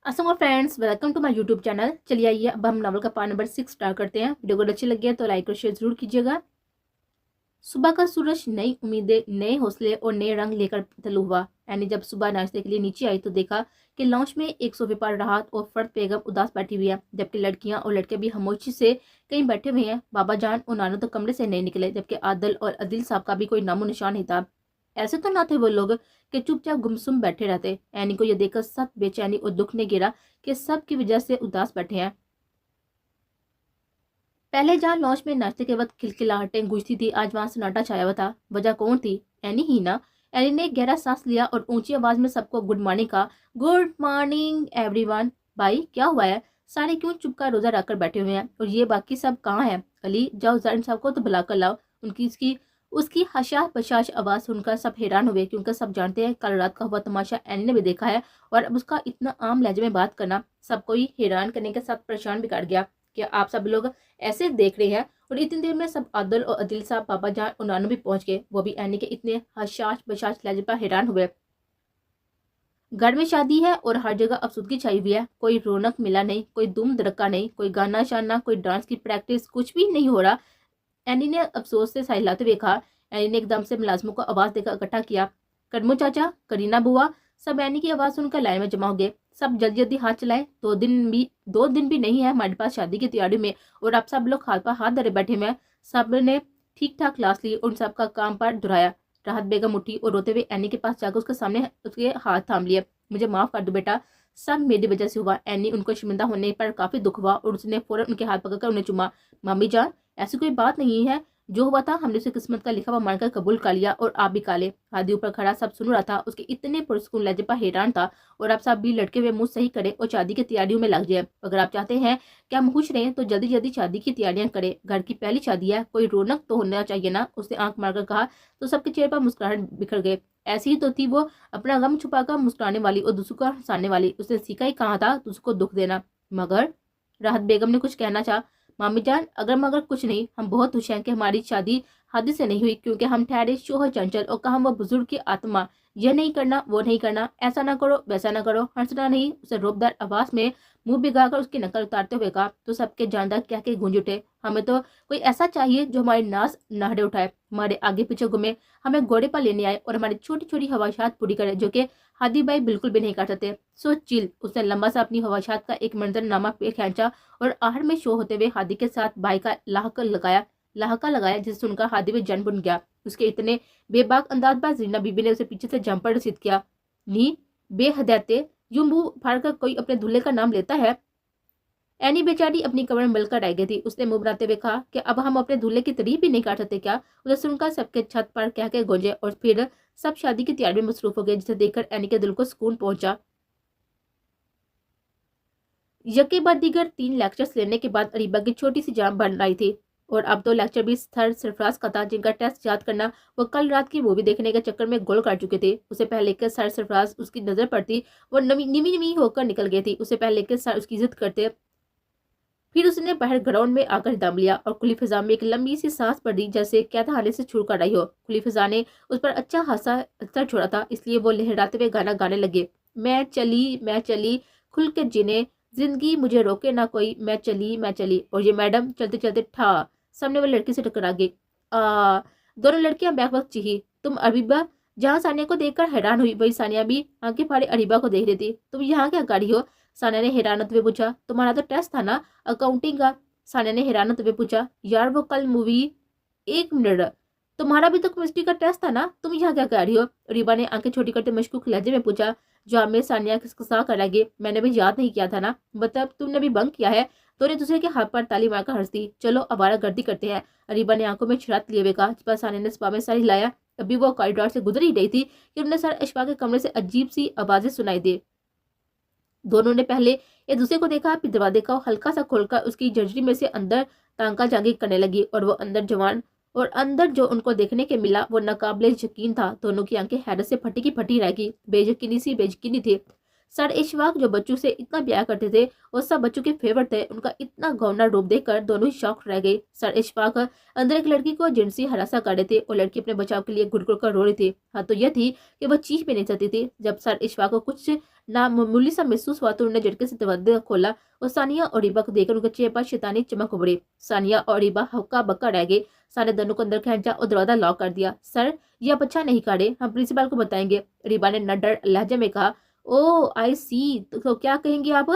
Aslam friends, welcome to my YouTube channel. चलिए आइए अब हम नॉवल का पार्ट नंबर 6 स्टार्ट करते हैं। वीडियो को अच्छी लगी है तो लाइक और शेयर जरूर कीजिएगा। सुबह का सूरज नई उम्मीदें, नए हौसले और नए रंग लेकर तलु हुआ। एनी जब सुबह नाश्ते के लिए नीचे आई तो देखा कि लॉन्च में एक सोफे पर राहत और फर्द बेगम उदास बैठी हुई है, जबकि लड़कियां और लड़के भी खामोशी से कहीं बैठे हुए हैं। बाबा जान और नानू तो कमरे से नहीं निकले, जबकि आदल और अदिल साहब का भी कोई नामो निशान नहीं था। ऐसे तो ना थे वो लोग कि चुपचाप गुमसुम बैठे रहते। एनी को यह देखकर सब बेचैनी और दुख ने घेरा कि सब की वजह से उदास बैठे हैं। पहले जहाँ लॉन्च में नाश्ते के वक्त खिलखिलाहटें गूंजती थी, आज वहां सन्नाटा छाया हुआ था। वजह कौन थी? एनी ही ना। एनी ने गहरा सांस लिया और ऊंची आवाज में सबको गुड मॉर्निंग कहा। Good morning everyone. भाई क्या हुआ है? सारे क्यों चुप का रोजा रखकर बैठे हुए हैं? और ये बाकी सब कहाँ हैं? अली जाओ जारिन साहब को तो बुला कर लाओ। उनकी उसकी हशाश बशाश आवाज सुनकर सब हैरान हुए, क्योंकि सब जानते हैं कल रात का हुआ तमाशा एनी ने भी देखा है। और अब उसका इतना आम लहजे में बात करना सबको ही हैरान करने के साथ परेशान भी कर गया कि आप सब लोग ऐसे देख रहे हैं। और इतनी देर में सब आदल और अदिल साहब, बाबा जान और नानू भी पहुंच गए। वो भी एनी के इतने हशाश बशाश लहजे पर हैरान हुए। घर में शादी है और हर जगह अफसुदगी छाई हुई है। कोई रौनक मिला नहीं, कोई धूम धड़का नहीं, कोई गाना शाना, कोई डांस की प्रैक्टिस, कुछ भी नहीं हो रहा। एनी ने अफसोस से सहलाते हुए कहा। एनी ने एकदम से मुलाजमों को आवाज देकर इकट्ठा किया। कदमो चाचा, करीना बुआ। सब एनी की आवाज सुनकर लाइन में जमा हो गए। सब जल्दी जल्दी हाथ चलाए। 2 दिन भी नहीं है हमारे पास शादी की तैयारी में, और आप सब लोग हाथ पर हाथ धरे बैठे हुए हैं। सब ने ठीक ठाक क्लास ली, उन सब का काम पर दोहराया। राहत बेगम उठी और रोते हुए एनी के पास जाकर उसके सामने उसके हाथ थाम लिए। मुझे माफ कर दो बेटा, सब मेरी वजह से हुआ। एनी उनको शर्मिंदा होने पर काफी दुख हुआ और उसने फौरन उनके हाथ पकड़कर उन्हें चुमा। मामी जान, ऐसी कोई बात नहीं है। जो हुआ था हमने उसे किस्मत का लिखा हुआ मानकर कबूल कर लिया, और आप भी काले। हादी ऊपर खड़ा सब सुन रहा था। उसके इतने पुरस्कून लहजे पर हैरान था। और आप सब भी लड़के हुए मुंह सही करें और शादी की तैयारियों में लग जाए। अगर आप चाहते हैं कि हम खुश रहें तो जल्दी जल्दी शादी की तैयारियां करें। घर की पहली शादी है, कोई रौनक तो होना चाहिए ना। उसने आंख मारकर कहा तो सबके चेहरे पर मुस्कुराहट बिखर गए। ऐसी ही तो थी वो, अपना गम छुपाकर मुस्कुराने वाली और दूसरों को हंसाने वाली। उसने सीखा ही कहा था दूसरों को दुख देना। मगर राहत बेगम ने कुछ कहना चाहा। मामी जान, अगर मगर कुछ नहीं, हम बहुत खुश हैं कि हमारी शादी हादी से नहीं हुई, क्योंकि हम ठहरे शोहर चंचल और कहा वो बुजुर्ग की आत्मा। यह नहीं करना, वो नहीं करना, ऐसा ना करो, वैसा ना करो, हंसना नहीं। उसे रोबदार आवाज में मुंह भिगाकर उसकी नकल उतारते हुए कहा। तो सबके जानदार क्या के गूंज उठे। हमें तो कोई ऐसा चाहिए जो हमारी नाज नाहड़े उठाए, हमारे आगे पीछे घूमे, हमें घोड़े पर लेने आए और हमारी छोटी छोटी ख्वाहिशात पूरी करे, जो कि हादी भाई बिल्कुल भी नहीं कर सकते। So chill. उसने लंबा सा अपनी ख्वाहिशात का एक मंजरनामा पे खींचा और आहर में शो होते हुए हादी के साथ भाई का लाहका लगाया, जिसे सुनकर हादी में जन बुन गया। उसके इतने बेबाक अंदाज पर जीना बीबी ने उसे पीछे से जंपर रसीद किया। नी बेहदते, यूं मुंह फाड़कर कोई अपने दूल्हे का नाम लेता है? एनी बेचारी अपनी कमर में मिलकर रह गई थी। उसने मुंह बनाते हुए कहा कि अब हम अपने दूल्हे की तारीफ भी नहीं कर सकते क्या? उसे सुनकर सबके छत पर कह के गूंजे और फिर सब शादी की तैयारी में मसरूफ हो गए, जिसे देखकर एनी के दिल को सुकून पहुंचा। यके बाद दीगर 3 लेक्चर्स लेने के बाद अरीबा की छोटी सी जान बन आई थी, और अब तो लेक्चर भी सर सरफराज का था, जिनका टेस्ट याद करना वो कल रात की मूवी देखने के चक्कर में गोल कर चुके थे। उसे पहले के सर सरफराज उसकी नजर पड़ती वो निमी निमी होकर निकल गई थी। उसे पहले के सर उसकी इज्जत करते। फिर उसने बाहर ग्राउंड में आकर दम लिया और खुली फिजा में एक लंबी सी सांस पड़ी, जैसे कैदखाने से छुड़ कर आई हो। खुली फिजा ने उस पर अच्छा खासा असर छोड़ा था, इसलिए वो लहराते हुए गाना गाने लगे। मैं चली खुल के जीने, जिंदगी मुझे रोके ना कोई, मैं चली मैं चली। और ये मैडम चलते चलते ठा सामने वाली लड़की से टकरा गई। दोनों लड़कियां बैक वक्त चीही। तुम अरीबा? जहाँ सानिया को देखकर हैरान हुई, वही सानिया भी आंखें फाड़े अरीबा को देख रही थी। तुम यहाँ क्या कर रही हो? सानिया ने हैरानत में पूछा। तुम्हारा तो टेस्ट था ना, अकाउंटिंग का? सानिया ने हैरानत में पूछा। यार वो कल मूवी। एक मिनट, तुम्हारा भी तो केमिस्ट्री का टेस्ट था ना, तुम यहाँ क्या कर रही हो? रीबा ने आंखें छोटी करते मशकूक लहजे में पूछा। जहाँ में सानिया खिसखिसा कर लगी। मैंने भी याद नहीं किया था ना, मतलब तुमने भी बंक किया है? दोनों दूसरे के हाथ पर ताली मारकर हंसती। चलो आवारा गर्दी करते हैं, अरीबा ने आंखों में शरारत लिए हुए कहा। इस पर सानिया ने स्पा में सर हिलाया। अभी वो कॉरिडोर से गुजर ही रही थी कि उन्हें सर अशफा के कमरे से अजीब सी आवाजें सुनाई दी। दोनों ने पहले एक दूसरे को देखा, फिर दरवाजे को हल्का सा खोलकर उसकी जर्जरी में से अंदर तांका जांगी करने लगी। और वो अंदर जो उनको देखने के मिला वो नाकाबिले यकीन था। दोनों की आंखें हैरत से फटी की फटी रह गई। बेयकीनी थी। सर इशफाक जो बच्चों से इतना प्यार करते थे और सब बच्चों के फेवरेट थे, उनका इतना गौना रूप देखकर दोनों ही शॉक रह गए। सर इशफाक अंदर एक लड़की को जिनसी हरासा कर रहे थे और लड़की अपने बचाव के लिए गुड़गुड़ कर रो रही थी। हाँ तो यह थी कि वह चीख भी नहीं सकती थी। जब सर इशफाक को कुछ नामामूली सा महसूस हुआ तो उन्होंने झटके से दरवाजा खोला और सानिया और रीबा को देखकर उनके चेहरे पर शैतानी चमक उभरी। सानिया और रीबा हक्का बक्का रह गए। सारे दोनों को अंदर खींचा और दरवाजा लॉक कर दिया। सर ये आप अच्छा नहीं कर रहे, हम प्रिंसिपल को बताएंगे, रीबा ने नडर लहजे में कहा। ओ आई सी, तो क्या कहेंगे आप?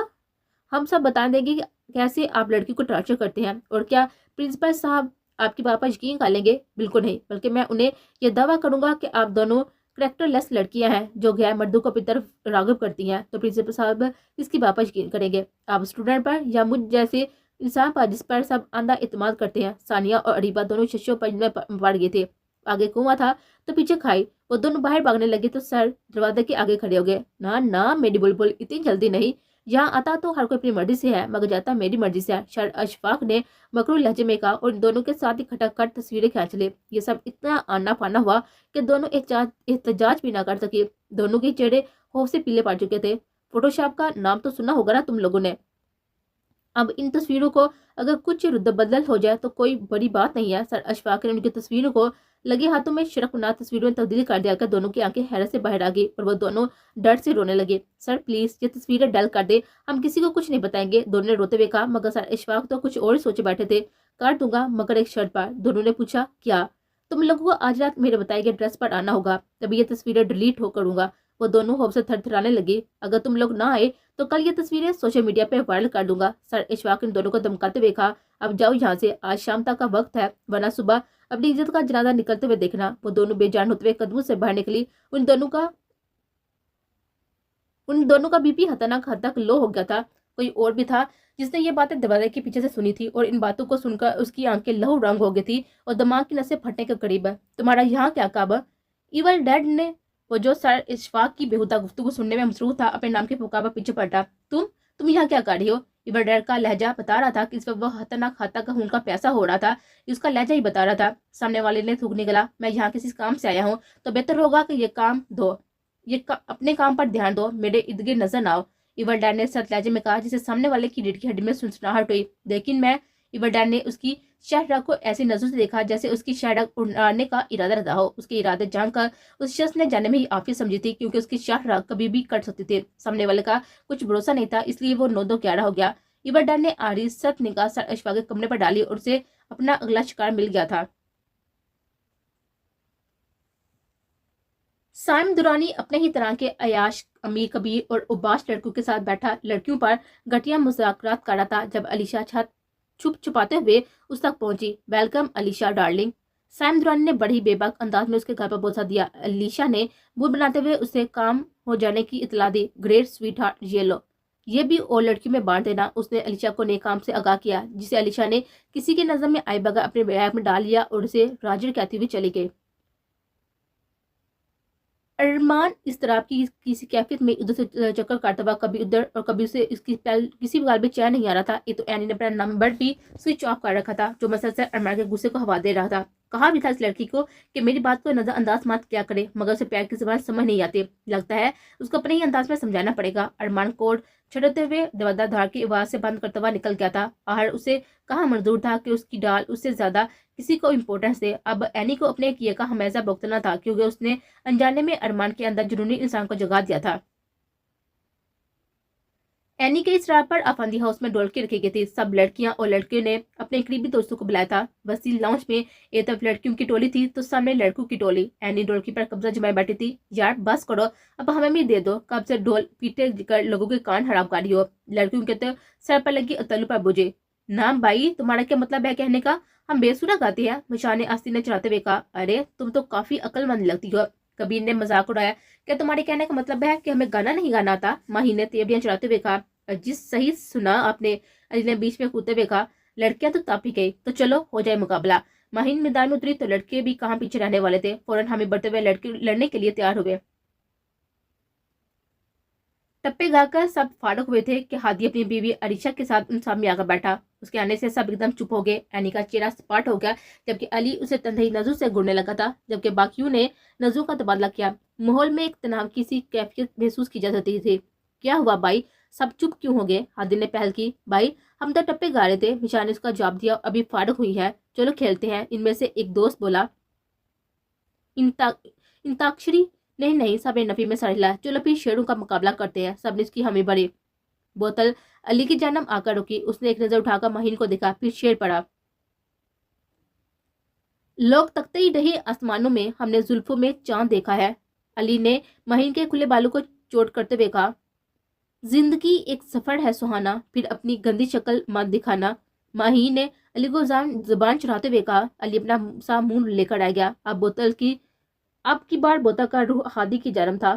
हम सब बता देंगे कि कैसे आप लड़की को टॉर्चर करते हैं। और क्या प्रिंसिपल साहब आपकी बात पर यकीन कर लेंगे? बिल्कुल नहीं, बल्कि मैं उन्हें यह दावा करूंगा कि आप दोनों करेक्टरलेस लड़कियां हैं जो गैर मर्दों को अपनी तरफ राग़िब करती हैं। तो प्रिंसिपल साहब किसकी बात पर यकीन करेंगे, आप स्टूडेंट पर या मुझ जैसे इंसान पर जिस पर सब अंधा इत्मीनान करते हैं? सानिया और अरीबा दोनों शिष्यों पर में पड़ गए थे। आगे कुआं था तो पीछे खाई। वो दोनों बाहर भागने लगे तो सर दरवाजे के आगे खड़े हो गए। ना ना मेरी बुलबुल, इतनी जल्दी नहीं। यहाँ आता तो हर कोई अपनी मर्जी से है, मगर जाता मेरी मर्जी से है, सर अशफाक ने मकरूर लहजे में कहा और इन दोनों के साथ ही खटाखट तस्वीरें खींच ले। ये सब इतना आना फाना हुआ कि दोनों एहतजाज भी ना कर सके। दोनों के चेहरे खौफ से पीले पड़ चुके थे। फोटोशॉप का नाम तो सुना होगा ना तुम लोगों ने। अब इन तस्वीरों को अगर कुछ रद्द-बदल हो जाए तो कोई बड़ी बात नहीं है। सर अशफाक ने उनकी तस्वीरों को लगे हाथों में शर्मनाक तस्वीरों में तब्दील कर दिया कर दोनों की आंखें हैरत से बाहर आ गई और वो दोनों डर से रोने लगे। सर प्लीज ये तस्वीरें डल कर दे, हम किसी को कुछ नहीं बताएंगे, दोनों ने रोते हुए कहा। मगर सर अशफाक तो कुछ और ही सोचे बैठे थे। कर दूंगा मगर एक शर्त पर। दोनों ने पूछा क्या? तुम लोगों को आज रात मेरे बताए गए ड्रेस पर आना होगा, तभी ये तस्वीरें डिलीट हो करूंगा। वो दोनों खौफ से थरथराने लगी। अगर तुम लोग ना आए तो कल ये तस्वीरें सोशल मीडिया पे वायरल कर दूंगा। सर इशफाक इन दोनों को धमकाते हुए कहा, अब जाओ यहाँ से, आज शाम तक का वक्त है, वरना सुबह अपनी इज्जत का जनाजा निकलते हुए देखना। वो दोनों बेजान होते हुए कदमों से बाहर निकली। उन दोनों का बीपी खतरनाक हद तक लो हो गया था। कोई और भी था जिसने ये बातें दरवाजे के पीछे से सुनी थी और इन बातों को सुनकर उसकी आंखें लहू रंग हो गई थी और दिमाग की नसें फटने के करीब है। तुम्हारा यहाँ क्या काम? इवल डैड ने, वो जो सर इशफाक की बेहुदा गुफ्तगू सुनने में मसरूफ था, अपने नाम के पुकार पर पीछे पलटा। तुम यहाँ क्या कर रही हो? इवल डैड का लहजा बता रहा था कि इस वक्त वह खतरनाक खाता का उनका पैसा हो रहा था। उसका लहजा ही बता रहा था। सामने वाले ने थूक निकला, मैं यहाँ किसी काम से आया हूँ, तो बेहतर होगा कि ये काम दो, अपने काम पर ध्यान दो, मेरे इर्द गिर्द नजर ना आओ। इवल डैड ने सख्त लहजे में कहा, जिसे सामने वाले की रीढ़ की हड्डी में सुनसनाहट हुई। लेकिन मैं, इवल डैड ने उसकी शहरग को ऐसी नजरों से देखा जैसे उसकी शहरग उड़ाने का इरादा रहा हो। उसके इरादे जानकर उस शख्स ने जाने में ही आफियत समझी थी, क्योंकि उसकी शहरग कभी भी कट सकती थी। सामने वाले का कुछ भरोसा नहीं था, इसलिए वो 9-2-11 हो गया। इवल डैड ने आरी सख्त निगाह सर अशफाक के कमरे पर डाली और उसे अपना अगला शिकार मिल गया था। साइम दुरानी अपने ही तरह के अयाश, अमीर कबीर और उबाश लड़कों के साथ बैठा लड़कियों पर घटिया मुज़ाकरात कर रहा था जब अलीशा छुप छुपाते हुए उस तक पहुंची। वेलकम अलीशा डार्लिंग, साइम दुरानी ने बड़ी बेबाक अंदाज में उसके घर पर पहुंचा दिया। अलीशा ने मुंह बनाते हुए उसे काम हो जाने की इतला दी। ग्रेट स्वीट हार्ट, ये लो, ये भी और लड़कियों में बांट देना। उसने अलीशा को नए काम से आगाह किया, जिसे अलीशा ने किसी की नजर में आए बगैर अपने बैग में डाल लिया और उसे राजिर कहती हुई चली गई। अरमान इस तरह की किसी कैफियत में उधर से चक्कर काटता हुआ कभी उधर और कभी उसे इसकी किसी भी में चैन नहीं आ रहा था। ये तो एनी ने अपना नंबर भी स्विच ऑफ कर रखा था, जो मसलसल अरमान के गुस्से को हवा दे रहा था। कहा भी था इस लड़की को कि मेरी बात को नजरअंदाज मत क्या करे, मगर उसे प्यार की जुबान समझ नहीं आती। लगता है उसको अपने ही अंदाज में समझाना पड़ेगा। अरमान कोड छड़ते हुए दरवाजा धार की आवाज से बंद करता हुआ निकल गया था। आहर उसे कहाँ मंजूर था कि उसकी डाल उससे ज्यादा किसी को इम्पोर्टेंस दे। अब एनी को अपने किए का हमेशा भुगतना था, क्योंकि उसने अनजाने में अरमान के अंदर जुनूनी इंसान को जगा दिया था। एनी के इस रात पर अफंदी हाउस में ढोलकी रखी गई थी। सब लड़कियां और लड़कियों ने अपने करीबी दोस्तों को बुलाया था। वसी लाउंज में एक तरफ लड़कियों की टोली थी तो सामने लड़कों की टोली। एनी ढोलकी पर कब्जा जमाए बैठी थी। यार बस करो, अब हमें भी दे दो, कब से ढोल पीटे कर लोगों के कान हराम कर रही हो। लड़कियों के तो सर पर लगी तलु पर बुझे। नाम भाई, तुम्हारा क्या मतलब है कहने का? हम बेसुरा गाते हैं, मुशान ने आस्ती ने चढ़ाते हुए कहा। अरे तुम तो काफी अक्लमंद लगती हो, कबीर ने मजाक उड़ाया। क्या तुम्हारे कहने का मतलब है कि हमें गाना नहीं गाना आता? माही ने तेवड़ियां चढ़ाते हुए कहा। जिस सही सुना आपने, अली ने बीच में कूदते हुए कहा। लड़कियां तो तापी गई, तो चलो हो जाए मुकाबला। माहिन मैदान में उतरी तो लड़के भी कहाँ पीछे रहने वाले थे। फौरन हमें बढ़ते हुए लड़के लड़ने के लिए तैयार हुए। टप्पे गाकर सब फारुक हुए थे कि हादी अपनी बीवी अरीशा के साथ उन सामने आकर बैठा। उसके आने से सब एकदम चुप हो गए। एनी का चेहरा सपाट हो गया, जबकि अली उसे तन्हाई नजरों से घूरने लगा था, जबकि बाकियों ने नजरों का तबादला किया। माहौल में एक तनाव की सी कैफियत महसूस की जा सकती थी। کیا ہوا بھائی، سب چپ کیوں ہو گئے؟ ہادی نے پہل کی۔ بھائی ہم تو ٹپے گا رہے تھے، مشا نے اس کا جواب دیا، ابھی فارغ ہوئی ہے، چلو کھیلتے ہیں۔ ان میں سے ایک دوست بولا، انتاکشری؟ نہیں نہیں، سب نے نفی میں سر ہلا۔ چلو پھر شیروں کا مقابلہ کرتے ہیں، سب نے اس کی ہمیں بڑی۔ بوتل علی کی جانب آ کر رکی، اس نے ایک نظر اٹھا کر مہین کو دیکھا، پھر شیر پڑا۔ لوگ تکتے ہی رہے آسمانوں میں، ہم نے زلفوں میں چاند دیکھا ہے۔ علی نے مہین کے کھلے بالوں کو چوٹ کرتے ہوئے کہا، زندگی ایک سفر ہے سہانا، پھر اپنی گندی شکل مت دکھانا۔ مہین نے علی کو زبان چڑھاتے ہوئے کہا۔ علی اپنا سا منہ لے کر آ گیا۔ اب کی بار بوتل کا روح ہادی کی جانب تھا۔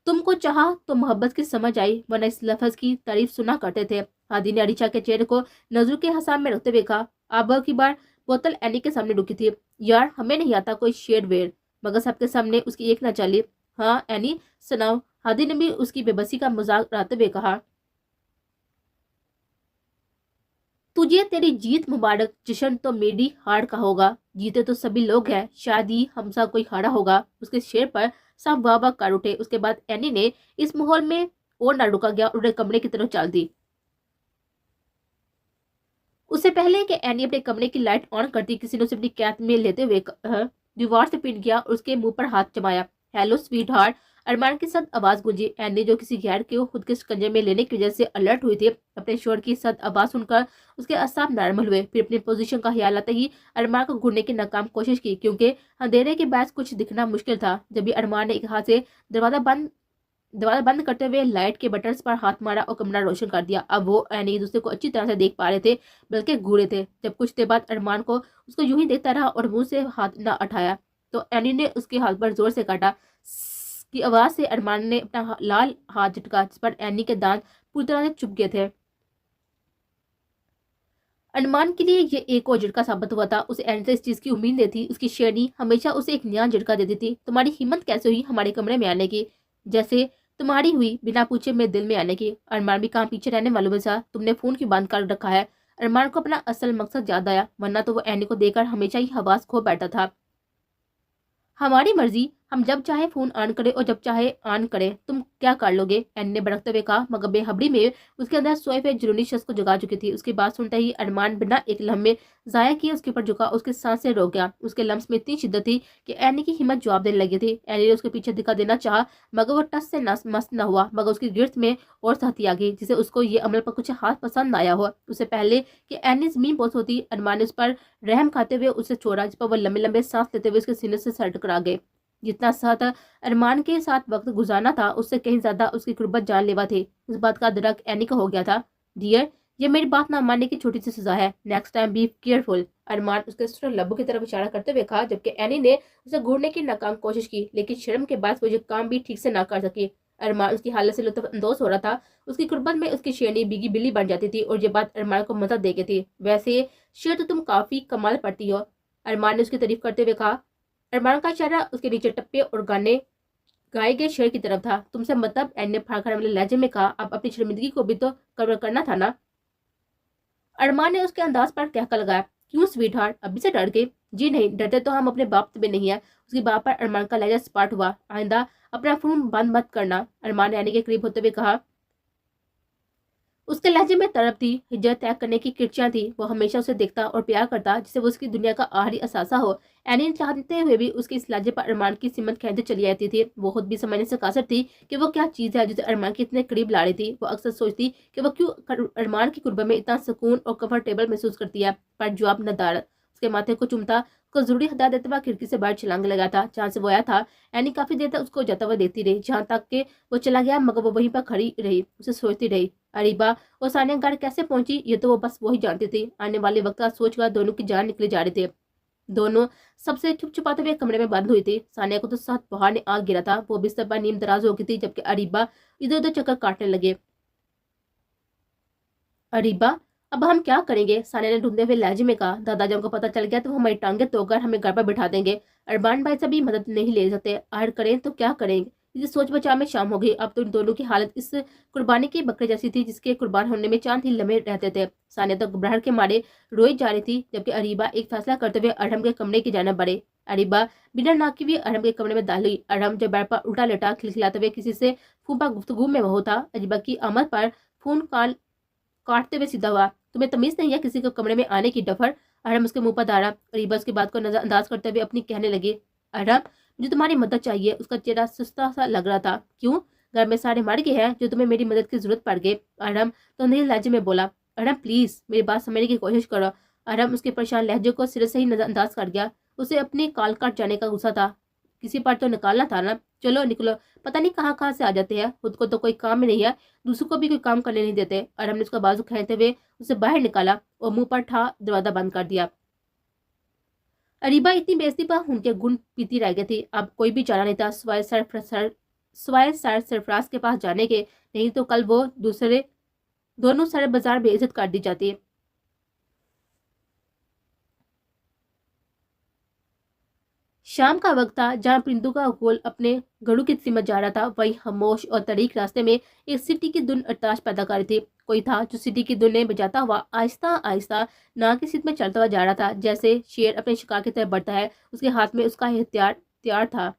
تم کو چاہا تو محبت کی سمجھ آئی، ورنہ اس لفظ کی تعریف سنا کرتے تھے۔ ہادی نے عریچہ کے چہرے کو نظروں کے حساب میں رکھتے ہوئے کہا۔ اب کی بار بوتل اینی کے سامنے رکی تھی۔ یار ہمیں نہیں آتا کوئی شیر ویر، مگر سب کے سامنے اس کی ایک نہ چلی۔ ہاں اینی سناؤ، ہادی نے بھی اس کی بے بسی کا مذاق اڑاتے ہوئے کہا۔ تجھے تیری جیت مبارک، جشن تو میری ہار کا ہوگا، جیتے تو سبھی لوگ ہیں، شاید ہی ہم سا کوئی ہارا ہوگا۔ اس کے شیر پر سب واہ واہ کر اٹھے۔ اس کے بعد اینی نے اس ماحول میں اور نہ رکا گیا اور انہیں کمرے کی طرف چل دی۔ اس سے پہلے کہ اینی اپنے کمرے کی لائٹ آن کرتی، کسی نے اسے اپنی قید میں لیتے ہوئے دیوار سے پٹ گیا اور اس کے منہ پر ہاتھ جمایا۔ ہیلو سویٹ ہارٹ، ارمان کی سخت آواز گونجی۔ اینی جو کسی غیر کو خود کے شکنجے میں لینے کی وجہ سے الرٹ ہوئی تھی، اپنے شوہر کی سخت آواز سن کر اس کے اعصاب نارمل ہوئے۔ پھر اپنی پوزیشن کا خیال آتے ہی ارمان کو گھورنے کی ناکام کوشش کی، کیونکہ اندھیرے کے باعث کچھ دکھنا مشکل تھا۔ جب بھی ارمان نے ایک ہاتھ سے دروازہ بند کرتے ہوئے لائٹ کے بٹنز پر ہاتھ مارا اور کمرہ روشن کر دیا۔ اب وہ اینی ایک دوسرے کو اچھی طرح سے دیکھ پا رہے تھے، بلکہ گھورے تھے۔ جب کچھ دیر بعد ارمان کو اس کو یوں ہی دیکھتا رہا اور منہ سے ہاتھ نہ اٹھایا تو اینی نے اس کے ہاتھ پر زور سے کاٹا۔ سس کی آواز سے ارمان نے اپنا لال ہاتھ جھٹکا، جس پر اینی کے دانت پوری طرح سے چپ گئے تھے۔ ارمان کے لیے یہ ایک اور جھٹکا ثابت ہوا تھا۔ اسے اینی سے اس چیز کی امید نہیں تھی۔ اس کی شیرنی ہمیشہ اسے ایک نیا جھٹکا دیتی تھی۔ تمہاری ہمت کیسے ہوئی ہمارے کمرے میں آنے کی؟ جیسے تمہاری ہوئی بنا پوچھے میرے دل میں آنے کی۔ ارمان بھی کہاں پیچھے رہنے والوں میں تھا۔ تم نے فون کیوں بند کر رکھا ہے؟ ارمان کو اپنا اصل مقصد یاد آیا، ورنہ تو وہ اینی کو دیکھ کر ہمیشہ ہی حواس کھو بیٹھا تھا۔ ہماری مرضی، ہم جب چاہے فون آن کرے اور جب چاہے آن کرے، تم کیا کر لو گے؟ اینی نے بھڑکتے ہوئے کہا، مگر بے خبری میں اس کے اندر سوئے ہوئے جنونی شخص کو جگا چکی تھی۔ اس کی بات سنتے ہی ارمان بنا ایک لمحے ضائع کیے اس کے اوپر جھکا، اس کے سانسیں روک گیا۔ اس کے لمس میں اتنی شدت تھی کہ اینی کی ہمت جواب دینے لگی تھی۔ اینی نے اس کے پیچھے دکھا دینا چاہا، مگر وہ ٹس سے مست نہ ہوا، مگر اس کی گرفت میں اور سختی آ گئی، جسے اس کو یہ عمل پر کچھ خاص پسند نہ آیا ہو۔ اس سے پہلے کہ اینی زمین پوس ہوتی، ارمان نے اس پر رحم کھاتے ہوئے اسے چھوڑا، جس پر وہ لمبے لمبے سانس لیتے ہوئے اس کے سینے سے سر ٹکرا گئے۔ جتنا ساتھ ارمان کے ساتھ وقت گزارنا تھا، اس سے کہیں زیادہ اس کی قربت جان لیوا تھی۔ اس بات کا ادراک اینی کو ہو گیا تھا۔ ڈیئر، یہ میری بات نہ ماننے کی چھوٹی سی سزا ہے، نیکسٹ ٹائم بی کیئرفل، ارمان اس کے سر لبوں کی طرف اشارہ کرتے ہوئے کہا، جبکہ اینی نے اسے گھورنے کی ناکام کوشش کی، لیکن شرم کے باعث وہ یہ کام بھی ٹھیک سے نہ کر سکی۔ ارمان اس کی حالت سے لطف اندوز ہو رہا تھا۔ اس کی قربت میں اس کی شیرنی بیگی بلی بن جاتی تھی اور یہ بات ارمان کو مزہ دے گئی تھی۔ ویسے شیر تو تم کافی کمال پڑتی ہو، ارمان نے اس کی تعریف کرتے ہوئے کہا۔ ارمان کا چہرہ اس کے نیچے ٹپے اور گائے گئے شیر کی طرف تھا۔ تم سے مطلب، اینی نے پھاڑکھڑ والے لہجے میں کہا، اب اپنی شرمندگی کو بھی تو کور کرنا تھا نا۔ ارمان نے اس کے انداز پر ٹہکا لگایا۔ کیوں سویٹ ہارٹ، ابھی سے ڈر گئی؟ جی نہیں، ڈرتے تو ہم اپنے باپ سے بھی نہیں ہیں۔ اس کی بات پر ارمان کا لہجہ سپاٹ ہوا۔ آئندہ اپنا فون بند مت کرنا، ارمان نے اینی کے قریب ہوتے ہوئے کہا۔ اس کے لہجے میں طرب تھی، ہجرت طے کرنے کی کرچیاں تھی۔ وہ ہمیشہ اسے دیکھتا اور پیار کرتا جسے وہ اس کی دنیا کا آخری اثاثہ ہو۔ اینی چاہتے ہوئے بھی اس کے اس لہجے پر ارمان کی سمت کھینچتے چلی آتی تھی۔ وہ خود بھی سمجھنے سے قاصر تھی کہ وہ کیا چیز ہے جسے ارمان کے اتنے قریب لا رہی تھی۔ وہ اکثر سوچتی کہ وہ کیوں ارمان کی قربت میں اتنا سکون اور کمفرٹیبل محسوس کرتی ہے، پر جواب نہ دار اس کے ماتھے کو چومتا، اس کو ضروری ہدایت دیتے ہوئے کھڑکی سے باہر چھلانگ لگایا تھا جہاں سے وہ آیا تھا۔ اینی کافی دیر تک اس کو جاتا ہوا دیکھتی رہی، جہاں تک کہ وہ چلا گیا، مگر وہ وہیں پر کھڑی رہی، اسے سوچتی رہی۔ اریبہ اور ثانیہ گھر کیسے پہنچی یہ تو وہ بس وہی جانتی تھی۔ آنے والے وقت کا سوچ کر دونوں کی جان نکلی جا رہی تھی۔ دونوں سب سے چھپ چھپاتے ہوئے کمرے میں بند ہوئی تھی۔ ثانیہ کو تو سخت بہار نے آگ گرا تھا، وہ بستر پر نیم دراز ہو گئی تھی، جبکہ اریبہ ادھر ادھر چکر کاٹنے لگے۔ اریبہ، اب ہم کیا کریں گے؟ ثانیہ نے ڈھونڈتے ہوئے لہجے میں کہا۔ دادا جان کو پتہ چل گیا تو وہ ہماری ٹانگیں توڑ کر ہمیں گھر پر بٹھا دیں گے۔ ارمان بھائی سے بھی مدد نہیں لے سکتے، آخر کریں تو کیا کریں گے؟ اسے سوچ بچا میں شام ہو گئی۔ اب تو ان دونوں کی حالت اس قربانی کی بکرے جیسی تھی جس کے قربان ہونے میں چاند ہی لمحے رہتے تھے۔ ثانیہ تو گھبراہٹ کے مارے روئی جا رہی تھی، جبکہ اریبہ ایک فیصلہ کرتے ہوئے ارحم کے کمرے کی جانب بڑھے۔ अरीबा बिना नाक की भी अरहम के कमरे में दाखिल हुई। अरहम जो बेड पर उल्टा लेटा खिलखिलाते हुए किसी से फूफा गुफ्तगू में वो था। अरीबा की आमद पर फोन कॉल काटते हुए सीधा हुआ। तुम्हें तमीज नहीं है किसी के कमरे में आने की? डफर। अरहम उसके मुंह पर दारा। अरीबा उसकी बात को नजरअंदाज करते हुए अपनी कहने लगी, अरहम मुझे तुम्हारी मदद चाहिए। उसका चेहरा सुस्ता सा लग रहा था। क्यों? घर में सारे मर गए हैं जो तुम्हें मेरी मदद की जरूरत पड़ गई। अरहम तो अंधेरे लहजे में बोला। अरहम प्लीज मेरी बात समझने की कोशिश करो। अरहम उसके परेशान लहजे को सिरे से ही नजरअंदाज कर गया। उसे अपनी कॉल काट जाने का गुस्सा था। किसी पर तो निकालना था ना। चलो निकलो, पता नहीं कहाँ कहाँ से आ जाते हैं। खुद को तो कोई काम ही नहीं है, दूसरों को भी कोई काम करने नहीं देते। अरहम ने उसका बाजू खींचते हुए उसे बाहर निकाला और मुंह पर ठा दरवाजा बंद कर दिया। अरीबा इतनी बेइज्जती पर उनके गुण पीती रह गई थी। अब कोई भी चारा नहीं था स्वाय सर सरफराज के पास जाने के, नहीं तो कल वो दोनों सारे बाजार बेइज्जत कर दी जाती। शाम का वक्त था जहाँ परिंदों का गोल अपने गढ़ू की सिमत जा रहा था। वही खामोश और तरीक रास्ते में एक सिटी की धुन अरताश पैदा कर रही थी। कोई था जो सिटी की धुन बजाता हुआ आहिस्ता आहिस्ता नाक की सीध में चलता हुआ जा रहा था, जैसे शेर अपने शिकार की तरफ बढ़ता है। उसके हाथ में उसका हथियार तैयार था।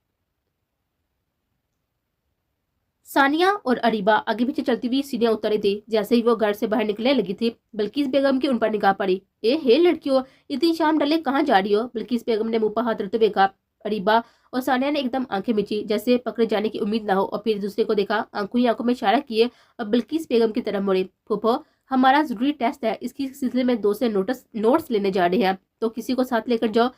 सानिया और अरीबा आगे पीछे चलती हुई सीढ़ियां उतर रही थी। जैसे ही वो घर से बाहर निकलने लगी थी, बिल्किस बेगम की उन पर निगाह पड़ी। ए हे लड़कियों, इतनी शाम डले कहाँ जा रही हो? बिल्किस बेगम ने मुंह पर हाथ रखते हुए कहा। अरीबा और सानिया ने एकदम आंखें मिची, जैसे पकड़े जाने की उम्मीद ना हो, और फिर दूसरे को देखा, आंखों ही आंखों में इशारा किए और बिल्किस बेगम की तरफ मुड़ी। फूफो, हमारा जरूरी टेस्ट है, इसकी सिलसिले में 2 से नोट्स लेने जा रहे हैं, तो किसी को साथ लेकर जाओ।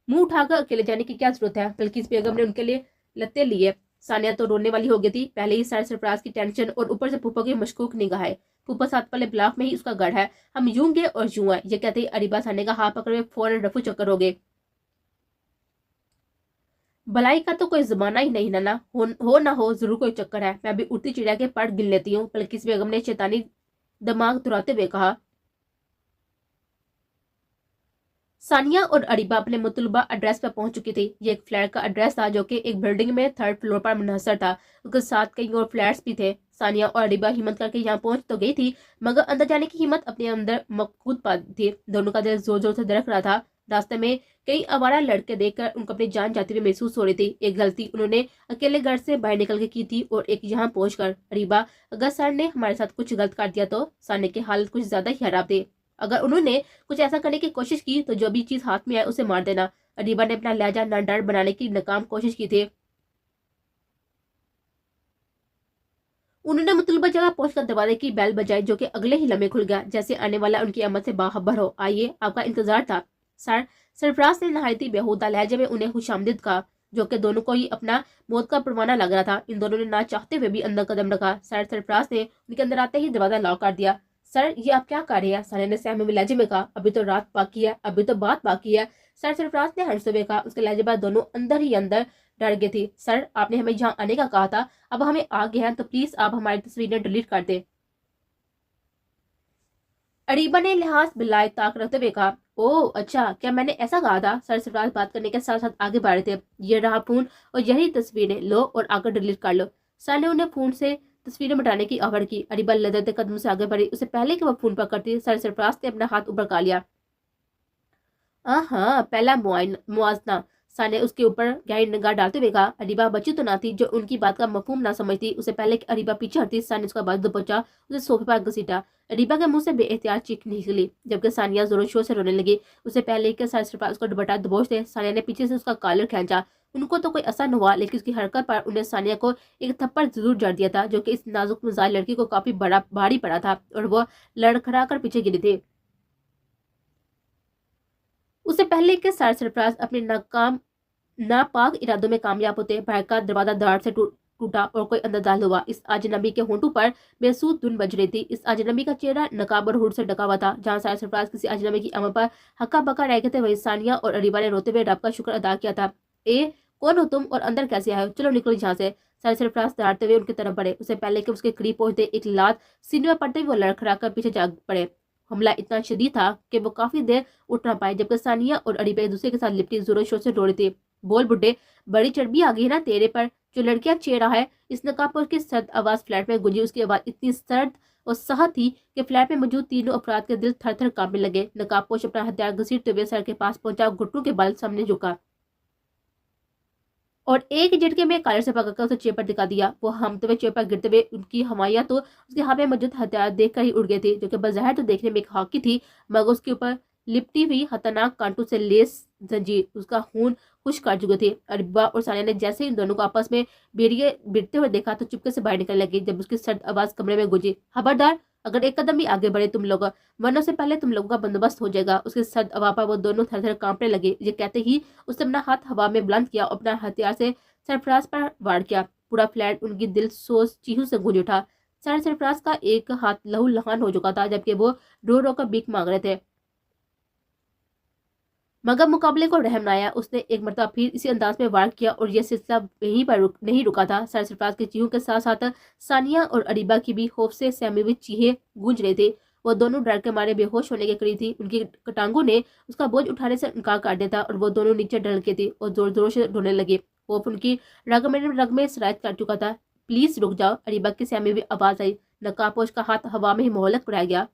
मुंह उठाकर अकेले जाने की क्या जरूरत है? बिल्किस बेगम ने उनके लिए लत्ते लिए। सानिया तो रोने वाली हो गई थी। पहले ही सारे सरफराज की टेंशन और ऊपर से फूफा की मशकूक निगाहें। फूफा साथ वाले ब्लॉक में ही उसका गढ़ है, हम यूं गए और यूं है। ये कहते ही अरीबा सानिया का हाथ पकड़े फौरन रफू चक्कर हो गए। भलाई का तो कोई जमाना ही नहीं ना, हो ना हो जरूर कोई चक्कर है। मैं भी उड़ती चिड़िया के पर गिन लेती हूँ, बल्किस बेगम ने शैतानी दिमाग दुराते हुए कहा। सानिया और अरीबा अपने मतलूबा एड्रेस पर पहुंच चुकी थी। ये एक फ्लैट का एड्रेस था जो कि एक बिल्डिंग में 3rd फ्लोर पर मुनहसर था। उसके साथ कई और फ्लैट्स भी थे। सानिया और अरीबा हिम्मत करके यहाँ पहुंच तो गई थी, मगर अंदर जाने की हिम्मत अपने अंदर मकबूत पाती थी। दोनों का दिल जोर जोर से धड़क रहा था। रास्ते में कई आवारा लड़के देखकर उनको अपनी जान जाती हुई महसूस हो रही थी। एक गलती उन्होंने अकेले घर से बाहर निकल के की थी, और एक यहाँ पहुंचकर। अरीबा, अगर सर ने हमारे साथ कुछ गलत कर दिया तो? सानिया की हालत कुछ ज्यादा ही खराब थी। अगर उन्होंने कुछ ऐसा करने की कोशिश की तो जो भी चीज हाथ में आए उसे मार देना। अरीबा ने अपना लहजा न डर बनाने की नाकाम कोशिश की थी। उन्होंने मुतलबा जगह पहुंचकर दरवाजे की बेल बजाई, जो कि अगले ही लम्हे खुल गया, जैसे आने वाला उनकी आमद से बाखबर हो। आइए, आपका इंतजार था। सर सरफराज ने नहायती बेहुदा लहजे में उन्हें खुशामदीद कहा, जो कि दोनों को ही अपना मौत का परवाना लग रहा था। इन दोनों ने ना चाहते हुए भी अंदर कदम रखा। सर सरफराज ने उनके अंदर आते ही दरवाजा लॉक कर दिया। सर, ये आप क्या कर रहे हैं? सानिया ने सहमे हुए लहजे में कहा। अभी तो रात बाकी है, अभी तो बात बाकी है। सर सरफराज ने हंसते हुए कहा। उसके लहजे पर दोनों अंदर ही अंदर डर गई थी। सर, आपने हमें यहाँ आने का कहा था, अब हमें आ गए हैं, तो प्लीज आप हमारी तस्वीरें डिलीट कर दे। अरीबा ने लिहाज बिलाए ताक रखते हुए कहा। ओह अच्छा, क्या मैंने ऐसा कहा था? सर सरफराज बात करने के साथ साथ आगे बढ़ रहे थे। ये रहा फोन और यही तस्वीरें, लो और आकर डिलीट कर लो। सर ने उन्हें फोन से तस्वीरें मिटाने की आवड़ की। अरीबा लदते कदम से आगे बढ़ी। उसे पहले कि वह फोन पर करती, सर सरफराज ने अपना हाथ ऊपर कर लिया। हाँ, पहला मुआवजना। साने उसके ऊपर गहरी निगाह डालते हुए कहा। अरीबा बची तो ना थी जो उनकी बात का मफहूम ना समझती। उसे पहले कि अरीबा पीछे हटती, साने उसका बाजू दबोचा, उसे सोफे पर घसीटा। अरीबा के मुंह से बेएहतियात चीख निकली, जबकि सानिया जोरों शोर से रोने लगी। उसे पहले कि सर पर उसका दुपट्टा दबोच दे, सानिया ने पीछे से उसका कॉलर खींचा। उनको तो कोई असर न हुआ, लेकिन उसकी हरकत पर उन्हें सानिया को एक थप्पड़ जरूर जड़ दिया था, जो कि इस नाजुक मिजाज लड़की को काफी बड़ा भारी पड़ा था, और वो लड़खड़ा कर पीछे गिरी थी। उससे पहले कि सर सरफराज अपने नापाक इरादों में कामयाब होते, बाहर का दरवाजा धड़ से टूटा और कोई अंदर दाखिल हुआ। इस अजनबी के होंठों पर बेसूद धुन बज रही थी। इस अजनबी का चेहरा नकाब और हुड से ढका हुआ था। जहां सारे सरफराज किसी अजनबी की आमद पर हक्का बक्का रह गए थे, वही सानिया और अरीबा ने रोते हुए रब का शुक्र अदा किया था। ए, कौन हो तुम और अंदर कैसे आए हो? चलो निकलो यहाँ से। सारे सरफराज दौड़ते हुए उनकी तरफ बढ़े। उसे पहले कि उसके करीब पहुंचते एक लात सीने में पड़ते हुए वो लड़खड़ा कर पीछे जा पड़े। हमला इतना शदीद था कि वो काफी देर उठ ना पाए, जबकि सानिया और अरीबा एक दूसरे के साथ लिपटी जोरों शोर से रोड़ी थी। बोल बुड्ढे, बड़ी चर्बी आ गई है ना तेरे पर, जो लड़कियां छेड़ रहा है। इस नकाबपोश की सर्द आवाज फ्लैट में गूंजी। उसकी आवाज इतनी सर्द और सहज थी कि फ्लैट में मौजूद तीनों अफराद के दिल थर थर कांपने लगे। नकाबपोश अपना हथियार घसीटते हुए सर के पास पहुंचा, घुटनों के बल सामने झुका। और एक ही झटके में कॉलर से पकड़कर उसे चेयर पर दिखा दिया। वो हमते हुए चेयर पर गिरते हुए उनकी हमाया तो उसके हाथ में मौजूद हथियार देखकर ही उड़ गए थे, जो कि बज़ाहिर तो देखने में एक हॉकी थी, मगर उसके ऊपर लिपटी हुई खतरनाक कांटों से लेस जंजीर उसका खून खुश कर चुके थे। अरबा और सानिया ने जैसे ही इन दोनों को आपस में बेरिए भिड़ते हुए देखा तो चुपके से बाहर निकलने लगी। जब उसकी सर्द आवाज कमरे में गूंजी, खबरदार अगर एक कदम भी आगे बढ़े तुम लोग, वरना से पहले तुम लोगों का बंदोबस्त हो जाएगा। उसके सर्द आवाज पर वो दोनों थर थर कांपने लगे। ये कहते ही उसने अपना हाथ हवा में बुलंद किया और अपना हथियार से सरफराज पर वार किया। पूरा फ्लैट उनकी दिल सोच चीहू से गूंज उठा। सारे सरफराज का एक हाथ लहू लहान हो चुका था, जबकि वो रो रो कर भीख मांग रहे थे, मगर मुकाबले को रहम न आया। उसने एक मरतबा फिर इसी अंदाज में वार किया और यह सिलसिला यहीं पर नहीं रुका था। सर सरफराज के चीहों के साथ साथ सानिया और अरीबा की भी खौफ से सहमी हुई चीखें गूंज रहे थे। वो दोनों डर के मारे बेहोश होने के करीब थी। उनकी टांगों ने उसका बोझ उठाने से इनकार कर दिया था और वो दोनों नीचे ढल के थे और जोर जोर से ढोने लगे। खौफ उनकी रग में सरायत कर चुका था। प्लीज रुक जाओ, अरीबा की सहमी हुई आवाज आई। नकाबपोश का हाथ हवा में ही मोहलक रह गया।